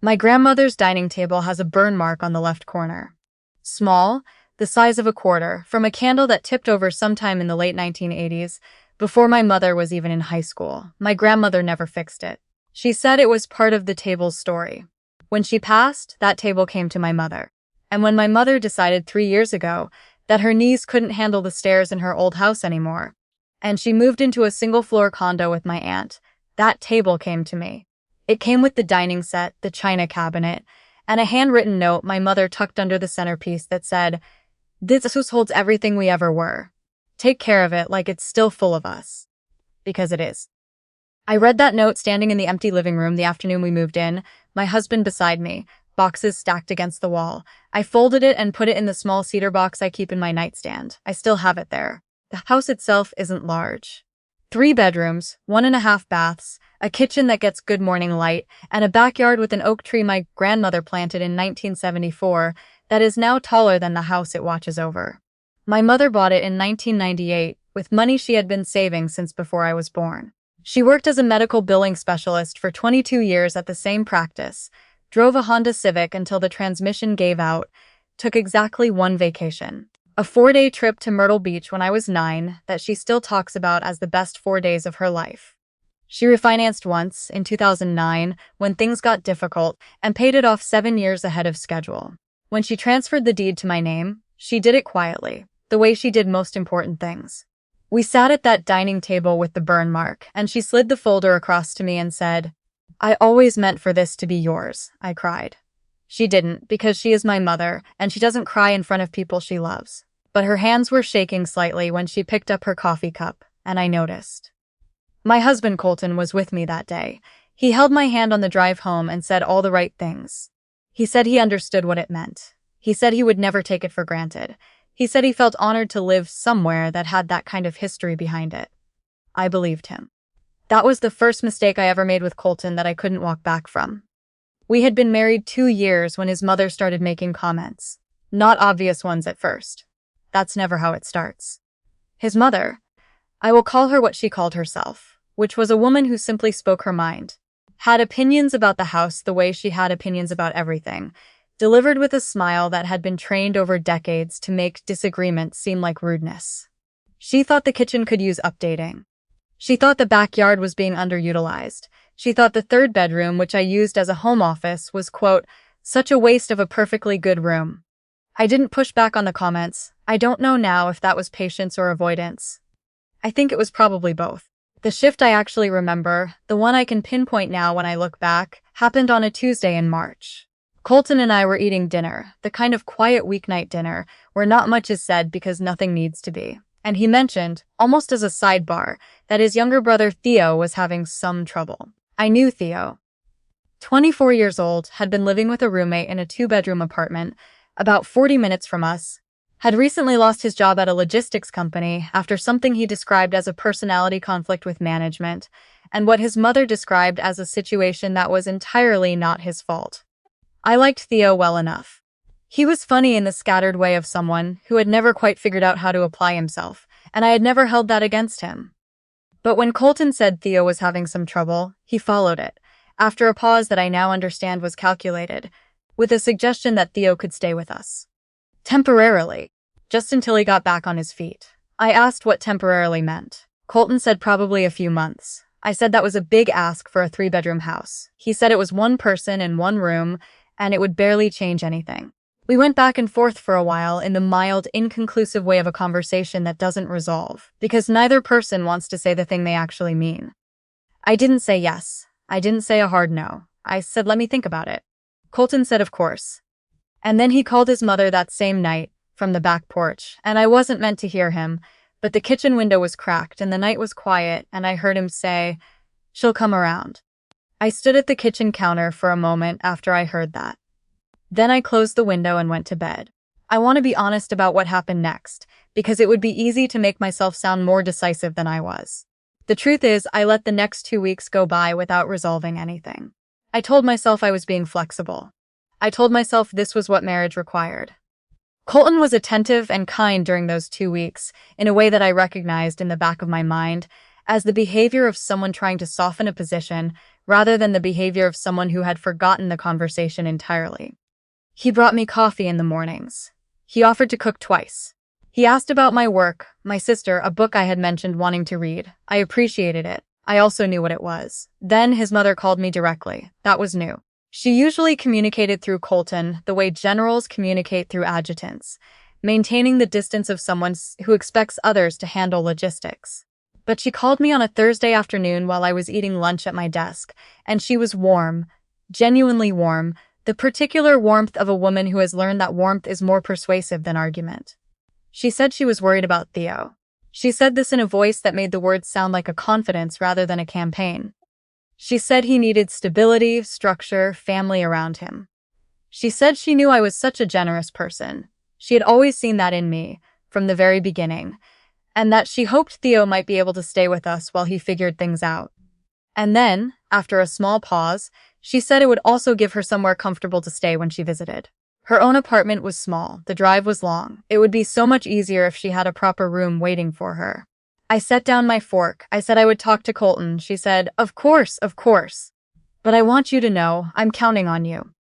My grandmother's dining table has a burn mark on the left corner. Small, the size of a quarter, from a candle that tipped over sometime in the late 1980s, before my mother was even in high school. My grandmother never fixed it. She said it was part of the table's story. When she passed, that table came to my mother. And when my mother decided 3 years ago that her knees couldn't handle the stairs in her old house anymore, and she moved into a single-floor condo with my aunt, that table came to me. It came with the dining set, the china cabinet, and a handwritten note my mother tucked under the centerpiece that said, "This house holds everything we ever were. Take care of it like it's still full of us." Because it is. I read that note standing in the empty living room the afternoon we moved in, my husband beside me, boxes stacked against the wall. I folded it and put it in the small cedar box I keep in my nightstand. I still have it there. The house itself isn't large. 3 bedrooms, 1.5 baths, a kitchen that gets good morning light, and a backyard with an oak tree my grandmother planted in 1974 that is now taller than the house it watches over. My mother bought it in 1998 with money she had been saving since before I was born. She worked as a medical billing specialist for 22 years at the same practice, drove a Honda Civic until the transmission gave out, took exactly 1 vacation. A 4-day trip to Myrtle Beach when I was 9 that she still talks about as the best 4 days of her life. She refinanced once, in 2009, when things got difficult, and paid it off 7 years ahead of schedule. When she transferred the deed to my name, she did it quietly, the way she did most important things. We sat at that dining table with the burn mark, and she slid the folder across to me and said, "I always meant for this to be yours," I cried. She didn't, because she is my mother, and she doesn't cry in front of people she loves. But her hands were shaking slightly when she picked up her coffee cup, and I noticed. My husband Colton was with me that day. He held my hand on the drive home and said all the right things. He said he understood what it meant. He said he would never take it for granted. He said he felt honored to live somewhere that had that kind of history behind it. I believed him. That was the first mistake I ever made with Colton that I couldn't walk back from. We had been married 2 years when his mother started making comments. Not obvious ones at first. That's never how it starts. His mother, I will call her what she called herself, which was a woman who simply spoke her mind, had opinions about the house the way she had opinions about everything, delivered with a smile that had been trained over decades to make disagreement seem like rudeness. She thought the kitchen could use updating. She thought the backyard was being underutilized. She thought the 3rd bedroom, which I used as a home office, was, quote, such a waste of a perfectly good room. I didn't push back on the comments. I don't know now if that was patience or avoidance. I think it was probably both. The shift I actually remember, the one I can pinpoint now when I look back, happened on a Tuesday in March. Colton and I were eating dinner, the kind of quiet weeknight dinner where not much is said because nothing needs to be. And he mentioned, almost as a sidebar, that his younger brother Theo was having some trouble. I knew Theo. 24 years old, had been living with a roommate in a 2-bedroom apartment, about 40 minutes from us, had recently lost his job at a logistics company after something he described as a personality conflict with management, and what his mother described as a situation that was entirely not his fault. I liked Theo well enough. He was funny in the scattered way of someone who had never quite figured out how to apply himself, and I had never held that against him. But when Colton said Theo was having some trouble, he followed it, after a pause that I now understand was calculated, with a suggestion that Theo could stay with us. Temporarily, just until he got back on his feet. I asked what temporarily meant. Colton said probably a few months. I said that was a big ask for a 3-bedroom house. He said it was 1 person in 1 room, and it would barely change anything. We went back and forth for a while in the mild, inconclusive way of a conversation that doesn't resolve, because neither person wants to say the thing they actually mean. I didn't say yes. I didn't say a hard no. I said, let me think about it. Colton said, of course. And then he called his mother that same night, from the back porch, and I wasn't meant to hear him, but the kitchen window was cracked and the night was quiet, and I heard him say, "She'll come around." I stood at the kitchen counter for a moment after I heard that. Then I closed the window and went to bed. I want to be honest about what happened next, because it would be easy to make myself sound more decisive than I was. The truth is, I let the next 2 weeks go by without resolving anything. I told myself I was being flexible. I told myself this was what marriage required. Colton was attentive and kind during those 2 weeks, in a way that I recognized in the back of my mind as the behavior of someone trying to soften a position rather than the behavior of someone who had forgotten the conversation entirely. He brought me coffee in the mornings. He offered to cook twice. He asked about my work, my sister, a book I had mentioned wanting to read. I appreciated it. I also knew what it was. Then his mother called me directly. That was new. She usually communicated through Colton, the way generals communicate through adjutants, maintaining the distance of someone who expects others to handle logistics. But she called me on a Thursday afternoon while I was eating lunch at my desk, and she was warm, genuinely warm, the particular warmth of a woman who has learned that warmth is more persuasive than argument. She said she was worried about Theo. She said this in a voice that made the words sound like a confidence rather than a campaign. She said he needed stability, structure, family around him. She said she knew I was such a generous person. She had always seen that in me, from the very beginning, and that she hoped Theo might be able to stay with us while he figured things out. And then, after a small pause, she said it would also give her somewhere comfortable to stay when she visited. Her own apartment was small, the drive was long. It would be so much easier if she had a proper room waiting for her. I set down my fork. I said I would talk to Colton. She said, of course. But I want you to know, I'm counting on you.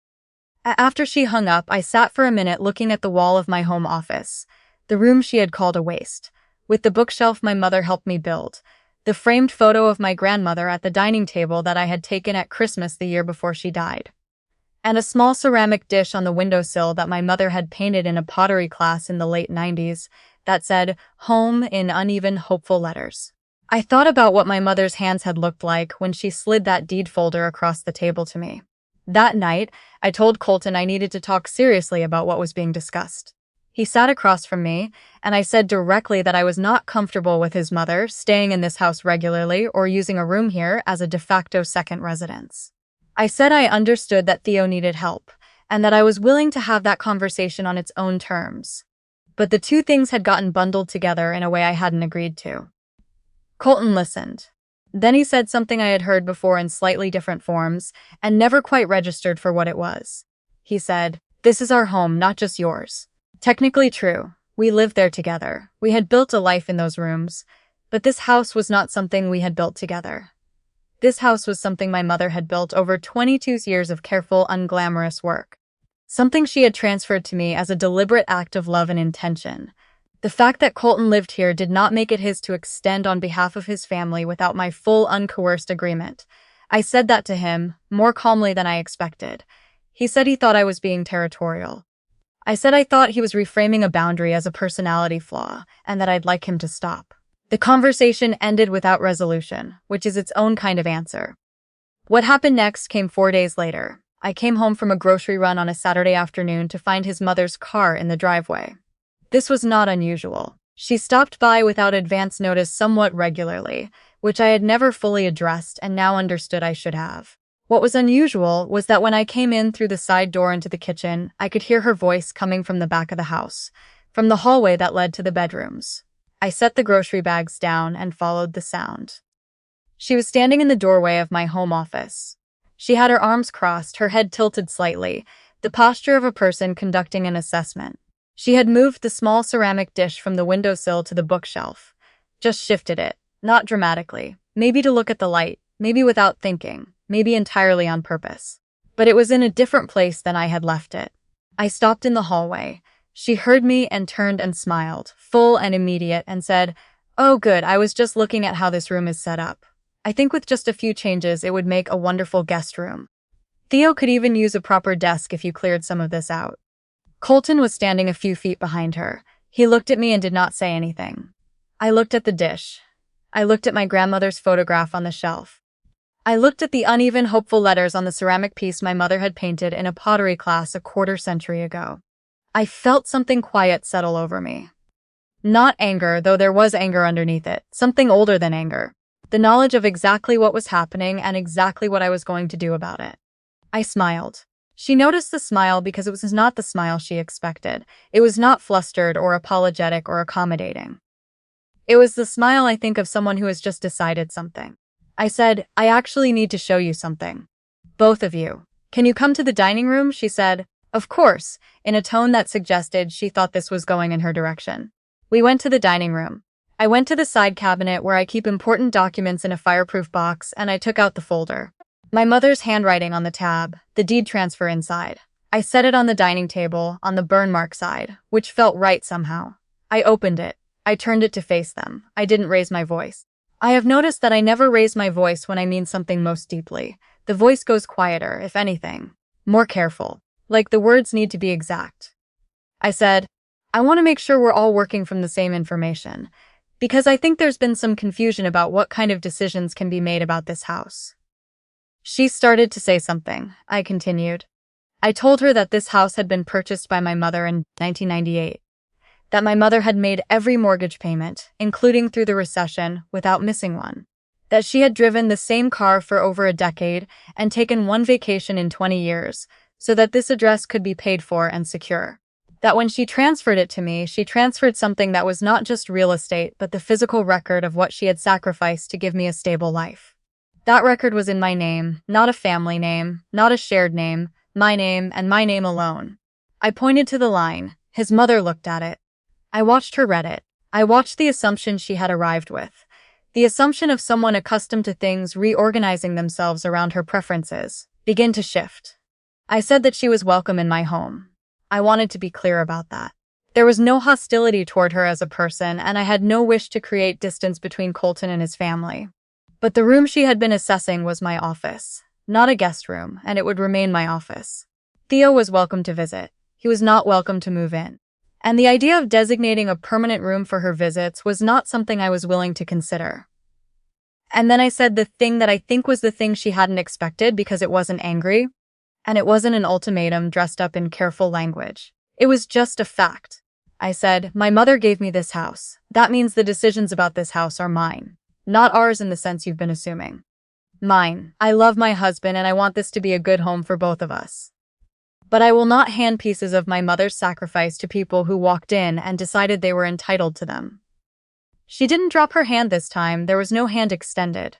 After she hung up, I sat for a minute looking at the wall of my home office, the room she had called a waste, with the bookshelf my mother helped me build, the framed photo of my grandmother at the dining table that I had taken at Christmas the year before she died, and a small ceramic dish on the windowsill that my mother had painted in a pottery class in the late 90s that said, home in uneven, hopeful letters. I thought about what my mother's hands had looked like when she slid that deed folder across the table to me. That night, I told Colton I needed to talk seriously about what was being discussed. He sat across from me, and I said directly that I was not comfortable with his mother staying in this house regularly or using a room here as a de facto second residence. I said I understood that Theo needed help, and that I was willing to have that conversation on its own terms. But the two things had gotten bundled together in a way I hadn't agreed to. Colton listened. Then he said something I had heard before in slightly different forms, and never quite registered for what it was. He said, "This is our home, not just yours." Technically true. We lived there together. We had built a life in those rooms. But this house was not something we had built together. This house was something my mother had built over 22 years of careful, unglamorous work. Something she had transferred to me as a deliberate act of love and intention. The fact that Colton lived here did not make it his to extend on behalf of his family without my full, uncoerced agreement. I said that to him, more calmly than I expected. He said he thought I was being territorial. I said I thought he was reframing a boundary as a personality flaw, and that I'd like him to stop. The conversation ended without resolution, which is its own kind of answer. What happened next came 4 days later. I came home from a grocery run on a Saturday afternoon to find his mother's car in the driveway. This was not unusual. She stopped by without advance notice somewhat regularly, which I had never fully addressed and now understood I should have. What was unusual was that when I came in through the side door into the kitchen, I could hear her voice coming from the back of the house, from the hallway that led to the bedrooms. I set the grocery bags down and followed the sound. She was standing in the doorway of my home office. She had her arms crossed, her head tilted slightly, the posture of a person conducting an assessment. She had moved the small ceramic dish from the windowsill to the bookshelf. Just shifted it, not dramatically, maybe to look at the light, maybe without thinking, maybe entirely on purpose. But it was in a different place than I had left it. I stopped in the hallway. She heard me and turned and smiled, full and immediate, and said, "Oh good, I was just looking at how this room is set up. I think with just a few changes it would make a wonderful guest room. Theo could even use a proper desk if you cleared some of this out." Colton was standing a few feet behind her. He looked at me and did not say anything. I looked at the dish. I looked at my grandmother's photograph on the shelf. I looked at the uneven, hopeful letters on the ceramic piece my mother had painted in a pottery class a quarter-century ago. I felt something quiet settle over me. Not anger, though there was anger underneath it, something older than anger. The knowledge of exactly what was happening and exactly what I was going to do about it. I smiled. She noticed the smile because it was not the smile she expected. It was not flustered or apologetic or accommodating. It was the smile I think of someone who has just decided something. I said, "I actually need to show you something. Both of you. Can you come to the dining room?" She said, "Of course," in a tone that suggested she thought this was going in her direction. We went to the dining room. I went to the side cabinet where I keep important documents in a fireproof box, and I took out the folder. My mother's handwriting on the tab, the deed transfer inside. I set it on the dining table, on the burn mark side, which felt right somehow. I opened it. I turned it to face them. I didn't raise my voice. I have noticed that I never raise my voice when I mean something most deeply. The voice goes quieter, if anything. More careful. Like the words need to be exact. I said, I want to make sure we're all working from the same information, because I think there's been some confusion about what kind of decisions can be made about this house. She started to say something. I continued. I told her that this house had been purchased by my mother in 1998, that my mother had made every mortgage payment, including through the recession, without missing one, that she had driven the same car for over a decade and taken one vacation in 20 years, so that this address could be paid for and secure. That when she transferred it to me, she transferred something that was not just real estate, but the physical record of what she had sacrificed to give me a stable life. That record was in my name, not a family name, not a shared name, my name and my name alone. I pointed to the line. His mother looked at it. I watched her read it. I watched the assumption she had arrived with. The assumption of someone accustomed to things reorganizing themselves around her preferences begin to shift. I said that she was welcome in my home. I wanted to be clear about that. There was no hostility toward her as a person, and I had no wish to create distance between Colton and his family. But the room she had been assessing was my office, not a guest room, and it would remain my office. Theo was welcome to visit. He was not welcome to move in. And the idea of designating a permanent room for her visits was not something I was willing to consider. And then I said the thing that I think was the thing she hadn't expected because it wasn't angry. And it wasn't an ultimatum dressed up in careful language. It was just a fact. I said, my mother gave me this house. That means the decisions about this house are mine. Not ours in the sense you've been assuming. Mine. I love my husband and I want this to be a good home for both of us. But I will not hand pieces of my mother's sacrifice to people who walked in and decided they were entitled to them. She didn't drop her hand this time. There was no hand extended.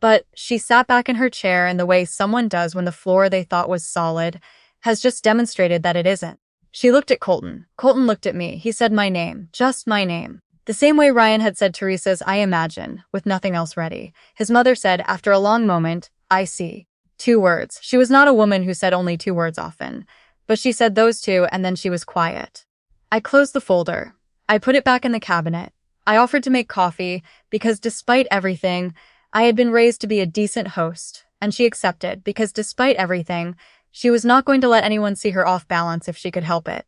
But she sat back in her chair in the way someone does when the floor they thought was solid has just demonstrated that it isn't. She looked at Colton. Colton looked at me. He said my name, just my name. The same way Ryan had said Teresa's I imagine, with nothing else ready. His mother said, after a long moment, I see. 2 words. She was not a woman who said only 2 words often. But she said those 2 and then she was quiet. I closed the folder. I put it back in the cabinet. I offered to make coffee because despite everything, I had been raised to be a decent host, and she accepted because despite everything, she was not going to let anyone see her off balance if she could help it.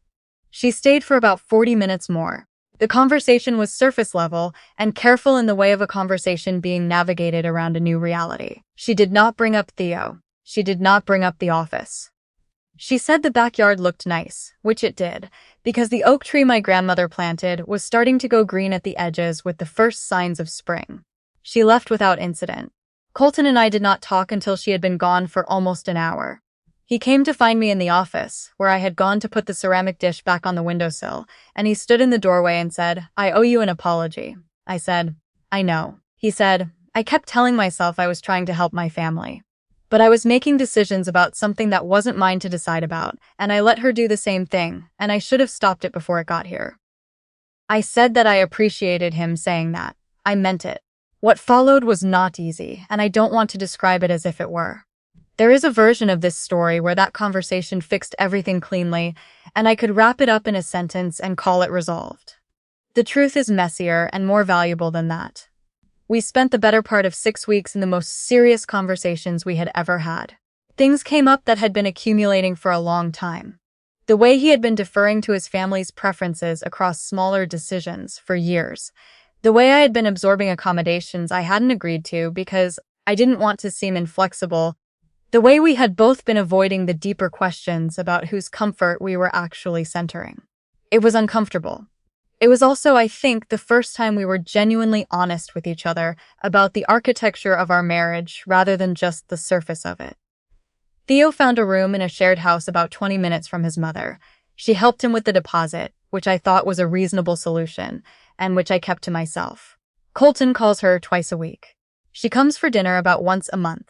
She stayed for about 40 minutes more. The conversation was surface level and careful in the way of a conversation being navigated around a new reality. She did not bring up Theo. She did not bring up the office. She said the backyard looked nice, which it did, because the oak tree my grandmother planted was starting to go green at the edges with the first signs of spring. She left without incident. Colton and I did not talk until she had been gone for almost an hour. He came to find me in the office, where I had gone to put the ceramic dish back on the windowsill, and he stood in the doorway and said, I owe you an apology. I said, I know. He said, I kept telling myself I was trying to help my family. But I was making decisions about something that wasn't mine to decide about, and I let her do the same thing, and I should have stopped it before it got here. I said that I appreciated him saying that. I meant it. What followed was not easy, and I don't want to describe it as if it were. There is a version of this story where that conversation fixed everything cleanly, and I could wrap it up in a sentence and call it resolved. The truth is messier and more valuable than that. We spent the better part of 6 weeks in the most serious conversations we had ever had. Things came up that had been accumulating for a long time. The way he had been deferring to his family's preferences across smaller decisions for years. The way I had been absorbing accommodations I hadn't agreed to because I didn't want to seem inflexible. The way we had both been avoiding the deeper questions about whose comfort we were actually centering. It was uncomfortable. It was also, I think, the first time we were genuinely honest with each other about the architecture of our marriage rather than just the surface of it. Theo found a room in a shared house about 20 minutes from his mother. She helped him with the deposit, which I thought was a reasonable solution, and which I kept to myself. Colton calls her twice a week. She comes for dinner about once a month.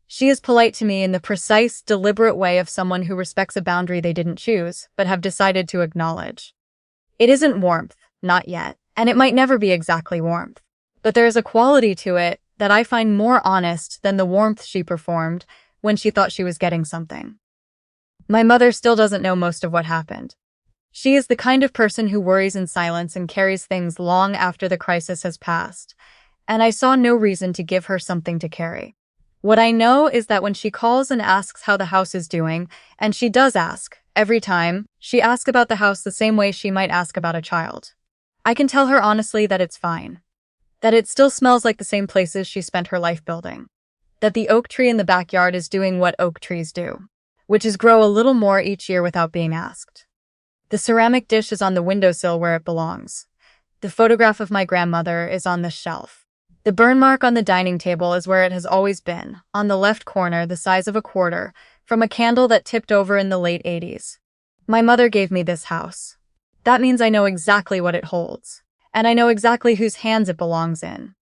She is polite to me in the precise, deliberate way of someone who respects a boundary they didn't choose, but have decided to acknowledge. It isn't warmth, not yet, and it might never be exactly warmth. But there is a quality to it that I find more honest than the warmth she performed, when she thought she was getting something. My mother still doesn't know most of what happened. She is the kind of person who worries in silence and carries things long after the crisis has passed, and I saw no reason to give her something to carry. What I know is that when she calls and asks how the house is doing, and she does ask, every time, she asks about the house the same way she might ask about a child. I can tell her honestly that it's fine. That it still smells like the same places she spent her life building. That the oak tree in the backyard is doing what oak trees do, which is grow a little more each year without being asked. The ceramic dish is on the windowsill where it belongs. The photograph of my grandmother is on the shelf. The burn mark on the dining table is where it has always been, on the left corner the size of a quarter, from a candle that tipped over in the late 80s. My mother gave me this house. That means I know exactly what it holds. And I know exactly whose hands it belongs in.